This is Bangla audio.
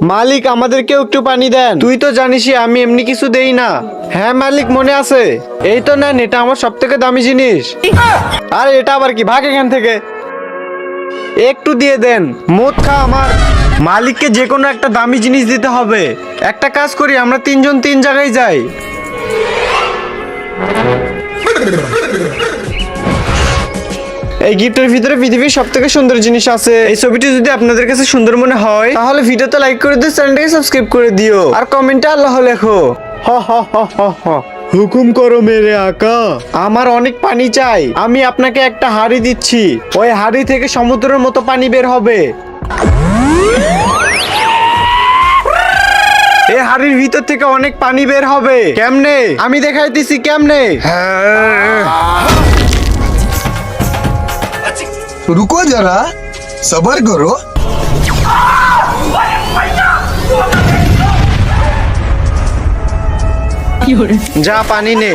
মালিক আমাদেরকেও একটু পানি দেন, তুই তো জানিসই আমি এমনি কিছু দেই না। হ্যাঁ মালিক মনে আছে। এই তো নেন, এটা আমার সব থেকে দামি জিনিস। আরে এটা আবার কি, ভাগ এখান থেকে। একটু দিয়ে দেন, মদ খা আমার। মালিককে যে কোনো একটা দামি জিনিস দিতে হবে। একটা কাজ করি, আমরা তিনজন তিন জায়গায় যাই। এই গিফটের ভিতরে পৃথিবীর সব থেকে সুন্দর জিনিস আছে। এই ছবিটি যদি আপনাদের কাছে সুন্দর মনে হয় তাহলে ভিডিওতে লাইক করে দিও, চ্যানেলটাকে সাবস্ক্রাইব করে দিও, আর কমেন্টে আল্লাহ লেখো। হ হ হ হ হ। হুকুম করো মেরে আকা। আমার অনেক পানি চাই, আমি আপনাকে একটা হাঁড়ি দিচ্ছি। ওই হাঁড়ি থেকে সমুদ্রের মতো পানি বের হবে। এই হাড়ির ভিতর থেকে অনেক পানি বের হবে। কেমনে? আমি দেখাইতেছি কেমনে। रुको जरा सबर करो। যা পানি নে।